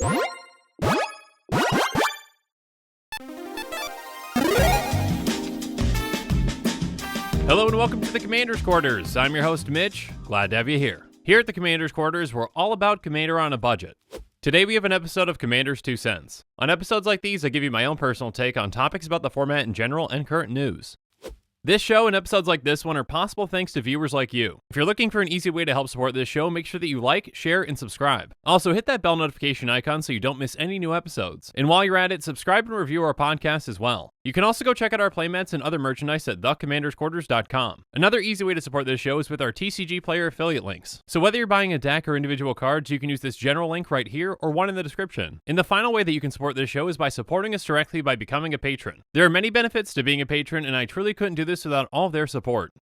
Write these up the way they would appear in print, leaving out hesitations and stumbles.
Hello and welcome to the Commander's Quarters. I'm your host, Mitch. Glad to have you here. Here at the Commander's Quarters, we're all about Commander on a budget. Today we have an episode of Commander's 2 Cents. On episodes like these, I give you my own personal take on topics about the format in general and current news. This show and episodes like this one are possible thanks to viewers like you. If you're looking for an easy way to help support this show, make sure that you like, share, and subscribe. Also, hit that bell notification icon so you don't miss any new episodes. And while you're at it, subscribe and review our podcast as well. You can also go check out our playmats and other merchandise at thecommandersquarters.com. Another easy way to support this show is with our TCG player affiliate links. So whether you're buying a deck or individual cards, you can use this general link right here or one in the description. And the final way that you can support this show is by supporting us directly by becoming a patron. There are many benefits to being a patron, and I truly couldn't do this without all of their support.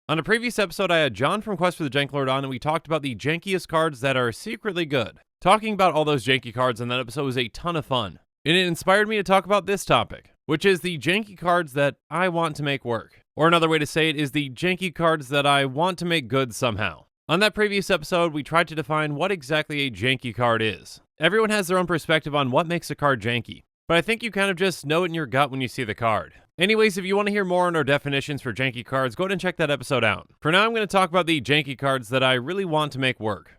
On a previous episode, I had John from Quest for the Janky Lord on, and we talked about the jankiest cards that are secretly good. Talking about all those janky cards in that episode was a ton of fun. And it inspired me to talk about this topic, which is the janky cards that I want to make work. Or another way to say it is the janky cards that I want to make good somehow. On that previous episode, we tried to define what exactly a janky card is. Everyone has their own perspective on what makes a card janky, but I think you kind of just know it in your gut when you see the card. Anyways, if you want to hear more on our definitions for janky cards, go ahead and check that episode out. For now, I'm going to talk about the janky cards that I really want to make work.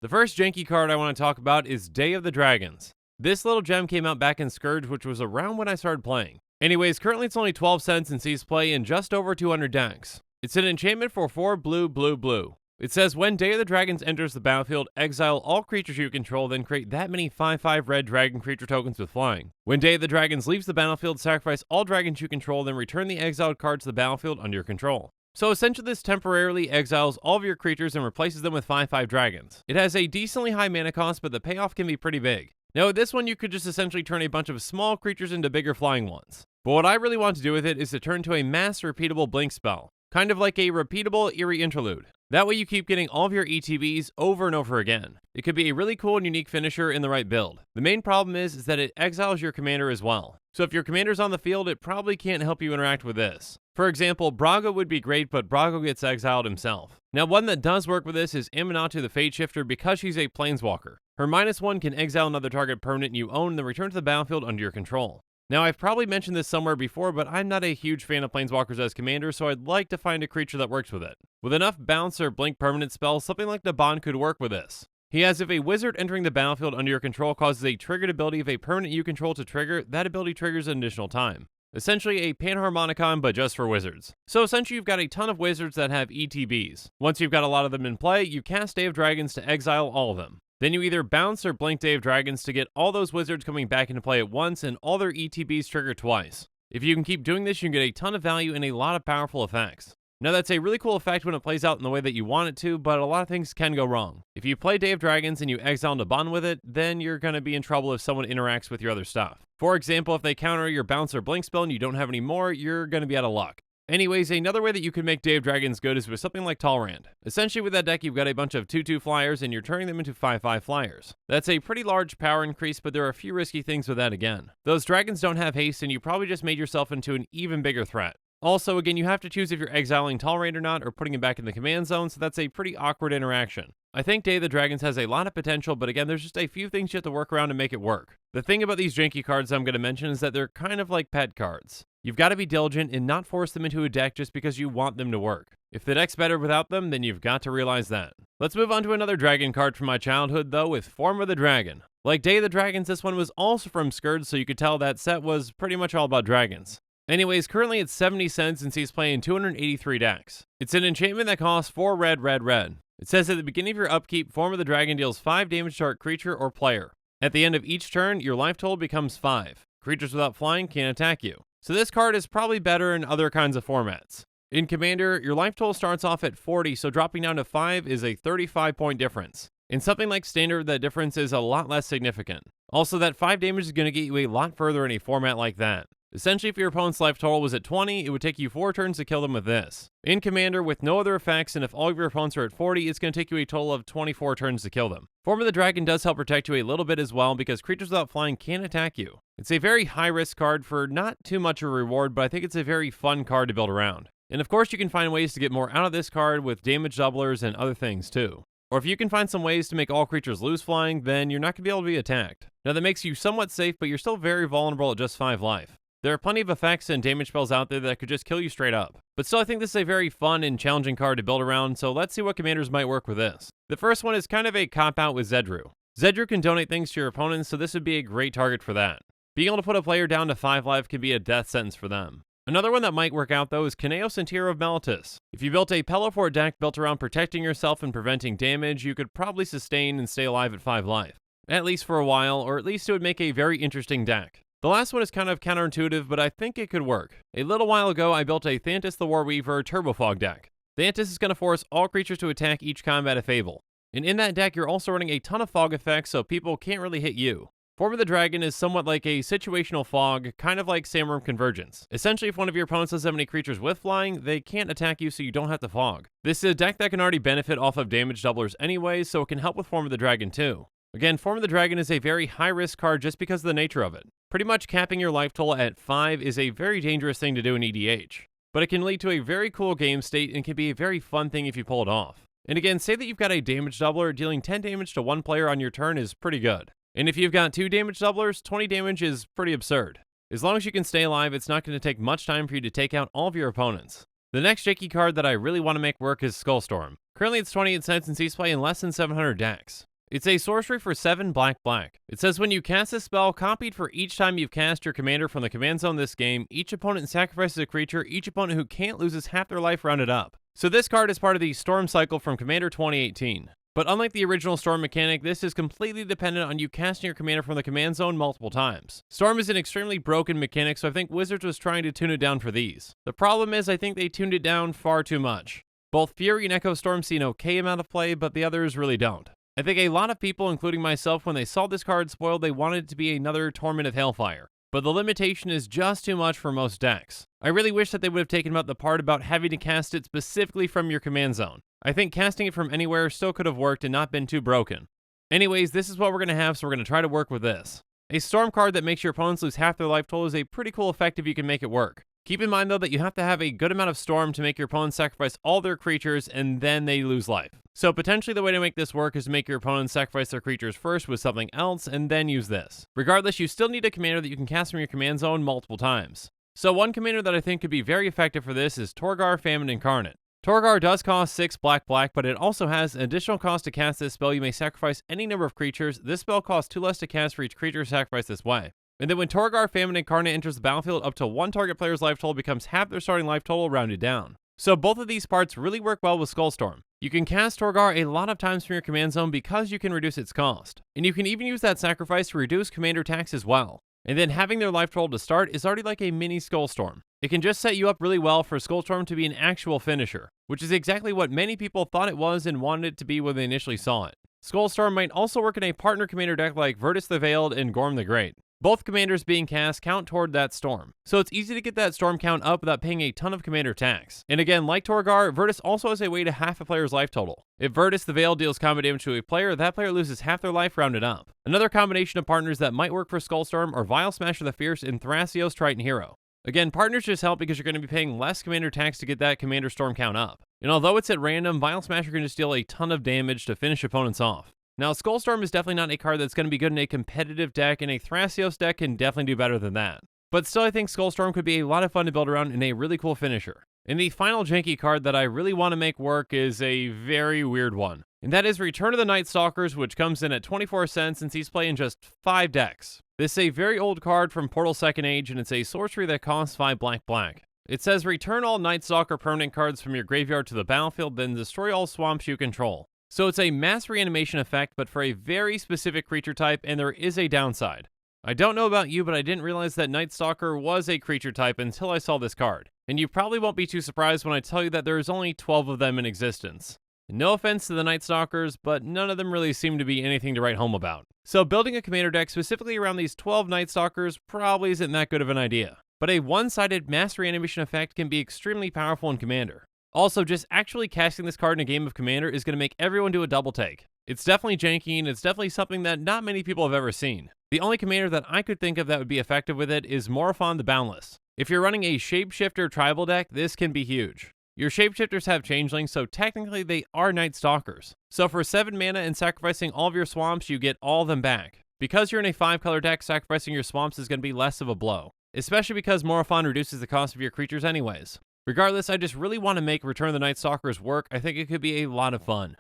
The first janky card I want to talk about is Day of the Dragons. This little gem came out back in Scourge, which was around when I started playing. Anyways, currently it's only 12 cents and sees play in just over 200 decks. It's an enchantment for 4 blue, blue, blue. It says when Day of the Dragons enters the battlefield, exile all creatures you control, then create that many 5/5 red dragon creature tokens with flying. When Day of the Dragons leaves the battlefield, sacrifice all dragons you control, then return the exiled card to the battlefield under your control. So essentially this temporarily exiles all of your creatures and replaces them with 5/5 dragons. It has a decently high mana cost, but the payoff can be pretty big. Now with this one you could just essentially turn a bunch of small creatures into bigger flying ones. But what I really want to do with it is to turn to a mass repeatable blink spell. Kind of like a repeatable eerie interlude. That way you keep getting all of your ETBs over and over again. It could be a really cool and unique finisher in the right build. The main problem is that it exiles your commander as well. So if your commander's on the field, it probably can't help you interact with this. For example, Brago would be great, but Brago gets exiled himself. Now one that does work with this is Aminatu the Fate Shifter because she's a planeswalker. Her -1 can exile another target permanent you own and then return to the battlefield under your control. Now I've probably mentioned this somewhere before, but I'm not a huge fan of planeswalkers as commander, so I'd like to find a creature that works with it. With enough bounce or blink permanent spells, something like Naban could work with this. He has if a wizard entering the battlefield under your control causes a triggered ability of a permanent you control to trigger, that ability triggers an additional time. Essentially a Panharmonicon, but just for wizards. So essentially you've got a ton of wizards that have ETBs. Once you've got a lot of them in play, you cast Day of Dragons to exile all of them. Then you either bounce or blink Day of Dragons to get all those wizards coming back into play at once and all their ETBs trigger twice. If you can keep doing this, you can get a ton of value and a lot of powerful effects. Now that's a really cool effect when it plays out in the way that you want it to, but a lot of things can go wrong. If you play Day of Dragons and you exile Naban with it, then you're going to be in trouble if someone interacts with your other stuff. For example, if they counter your bounce or blink spell and you don't have any more, you're going to be out of luck. Anyways, another way that you can make Day of Dragons good is with something like Talrand. Essentially with that deck you've got a bunch of 2/2 flyers and you're turning them into 5/5 flyers. That's a pretty large power increase, but there are a few risky things with that again. Those dragons don't have haste and you probably just made yourself into an even bigger threat. Also, again, you have to choose if you're exiling Talrand or not or putting him back in the command zone, so that's a pretty awkward interaction. I think Day of the Dragons has a lot of potential, but again, there's just a few things you have to work around to make it work. The thing about these janky cards I'm going to mention is that they're kind of like pet cards. You've got to be diligent and not force them into a deck just because you want them to work. If the deck's better without them, then you've got to realize that. Let's move on to another dragon card from my childhood, though, with Form of the Dragon. Like Day of the Dragons, this one was also from Scourge, so you could tell that set was pretty much all about dragons. Anyways, currently it's 70 cents and sees play in 283 decks. It's an enchantment that costs 4 red, red, red. It says at the beginning of your upkeep, Form of the Dragon deals 5 damage to our creature or player. At the end of each turn, your life total becomes 5. Creatures without flying can't attack you. So this card is probably better in other kinds of formats. In Commander, your life total starts off at 40, so dropping down to 5 is a 35-point difference. In something like Standard, that difference is a lot less significant. Also, that 5 damage is going to get you a lot further in a format like that. Essentially, if your opponent's life total was at 20, it would take you 4 turns to kill them with this. In Commander, with no other effects, and if all of your opponents are at 40, it's going to take you a total of 24 turns to kill them. Form of the Dragon does help protect you a little bit as well, because creatures without flying can't attack you. It's a very high-risk card for not too much of a reward, but I think it's a very fun card to build around. And of course, you can find ways to get more out of this card with damage doublers and other things too. Or if you can find some ways to make all creatures lose flying, then you're not going to be able to be attacked. Now that makes you somewhat safe, but you're still very vulnerable at just 5 life. There are plenty of effects and damage spells out there that could just kill you straight up. But still, I think this is a very fun and challenging card to build around, so let's see what commanders might work with this. The first one is kind of a cop-out with Zedru. Zedru can donate things to your opponents, so this would be a great target for that. Being able to put a player down to 5 life can be a death sentence for them. Another one that might work out though is Kineos and Tear of Meletis. If you built a Pelifort deck built around protecting yourself and preventing damage, you could probably sustain and stay alive at 5 life. At least for a while, or at least it would make a very interesting deck. The last one is kind of counterintuitive, but I think it could work. A little while ago, I built a Thantis the Warweaver Turbofog deck. Thantis is going to force all creatures to attack each combat of Fable. And in that deck, you're also running a ton of fog effects, so people can't really hit you. Form of the Dragon is somewhat like a situational fog, kind of like Sandworm Convergence. Essentially, if one of your opponents doesn't have any creatures with flying, they can't attack you so you don't have to fog. This is a deck that can already benefit off of damage doublers anyway, so it can help with Form of the Dragon too. Again, Form of the Dragon is a very high-risk card just because of the nature of it. Pretty much capping your life total at 5 is a very dangerous thing to do in EDH. But it can lead to a very cool game state and can be a very fun thing if you pull it off. And again, say that you've got a damage doubler, dealing 10 damage to one player on your turn is pretty good. And if you've got 2 damage doublers, 20 damage is pretty absurd. As long as you can stay alive, it's not going to take much time for you to take out all of your opponents. The next Janky card that I really want to make work is Skullstorm. Currently it's 28 cents and sees play in less than 700 decks. It's a sorcery for 7 black. It says when you cast a spell, copied for each time you've cast your commander from the command zone this game, each opponent sacrifices a creature, each opponent who can't loses half their life rounded up. So this card is part of the Storm cycle from Commander 2018. But unlike the original Storm mechanic, this is completely dependent on you casting your commander from the command zone multiple times. Storm is an extremely broken mechanic, so I think Wizards was trying to tune it down for these. The problem is I think they tuned it down far too much. Both Fury and Echo Storm see an okay amount of play, but the others really don't. I think a lot of people, including myself, when they saw this card spoiled, they wanted it to be another Torment of Hailfire. But the limitation is just too much for most decks. I really wish that they would have taken out the part about having to cast it specifically from your command zone. I think casting it from anywhere still could have worked and not been too broken. Anyways, this is what we're going to have, so we're going to try to work with this. A Storm card that makes your opponents lose half their life total is a pretty cool effect if you can make it work. Keep in mind though that you have to have a good amount of Storm to make your opponents sacrifice all their creatures and then they lose life. So potentially the way to make this work is to make your opponents sacrifice their creatures first with something else and then use this. Regardless, you still need a commander that you can cast from your command zone multiple times. So one commander that I think could be very effective for this is Torgar Famine Incarnate. Torgar does cost 6 black, but it also has an additional cost to cast this spell. You may sacrifice any number of creatures. This spell costs 2 less to cast for each creature sacrificed this way. And then when Torgar Famine Incarnate enters the battlefield, up to one target player's life total becomes half their starting life total rounded down. So both of these parts really work well with Skullstorm. You can cast Torgar a lot of times from your command zone because you can reduce its cost. And you can even use that sacrifice to reduce commander tax as well. And then having their life total to start is already like a mini Skullstorm. It can just set you up really well for Skullstorm to be an actual finisher, which is exactly what many people thought it was and wanted it to be when they initially saw it. Skullstorm might also work in a partner commander deck like Virtus the Veiled and Gorm the Great. Both commanders being cast count toward that storm, so it's easy to get that storm count up without paying a ton of commander tax. And again, like Torgar, Virtus also has a way to half a player's life total. If Virtus the Veil deals combat damage to a player, that player loses half their life rounded up. Another combination of partners that might work for Skullstorm are Vile Smasher the Fierce and Thrasios Triton Hero. Again, partners just help because you're going to be paying less commander tax to get that commander storm count up. And although it's at random, Vile Smasher can just deal a ton of damage to finish opponents off. Now, Skullstorm is definitely not a card that's going to be good in a competitive deck, and a Thrasios deck can definitely do better than that. But still, I think Skullstorm could be a lot of fun to build around and a really cool finisher. And the final Janky card that I really want to make work is a very weird one. And that is Return of the Night Stalkers, which comes in at 24 cents and sees play in just 5 decks. This is a very old card from Portal 2nd Age, and it's a sorcery that costs 5 black. It says return all Night Stalker permanent cards from your graveyard to the battlefield, then destroy all swamps you control. So it's a mass reanimation effect, but for a very specific creature type, and there is a downside. I don't know about you, but I didn't realize that Night Stalker was a creature type until I saw this card. And you probably won't be too surprised when I tell you that there's only 12 of them in existence. No offense to the Night Stalkers, but none of them really seem to be anything to write home about. So building a commander deck specifically around these 12 Night Stalkers probably isn't that good of an idea. But a one-sided mass reanimation effect can be extremely powerful in Commander. Also, just actually casting this card in a game of Commander is going to make everyone do a double take. It's definitely janky, and it's definitely something that not many people have ever seen. The only commander that I could think of that would be effective with it is Morophon the Boundless. If you're running a Shapeshifter tribal deck, this can be huge. Your shapeshifters have changelings, so technically they are night stalkers. So for 7 mana and sacrificing all of your swamps, you get all of them back. Because you're in a 5-color deck, sacrificing your swamps is going to be less of a blow, especially because Morophon reduces the cost of your creatures anyways. Regardless, I just really want to make Return of the Night Stalkers work. I think it could be a lot of fun.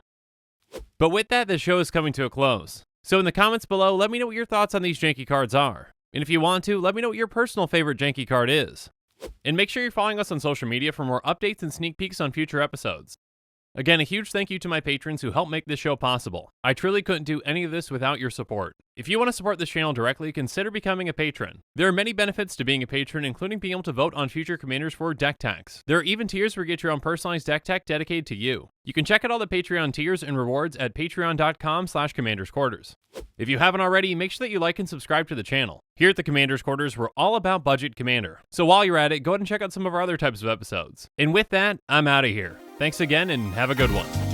But with that, the show is coming to a close. So in the comments below, let me know what your thoughts on these janky cards are. And if you want to, let me know what your personal favorite janky card is. And make sure you're following us on social media for more updates and sneak peeks on future episodes. Again, a huge thank you to my patrons who help make this show possible. I truly couldn't do any of this without your support. If you want to support this channel directly, consider becoming a patron. There are many benefits to being a patron, including being able to vote on future commanders for deck techs. There are even tiers where you get your own personalized deck tech dedicated to you. You can check out all the Patreon tiers and rewards at patreon.com/commandersquarters. If you haven't already, make sure that you like and subscribe to the channel. Here at the Commander's Quarters, we're all about budget commander. So while you're at it, go ahead and check out some of our other types of episodes. And with that, I'm out of here. Thanks again and have a good one.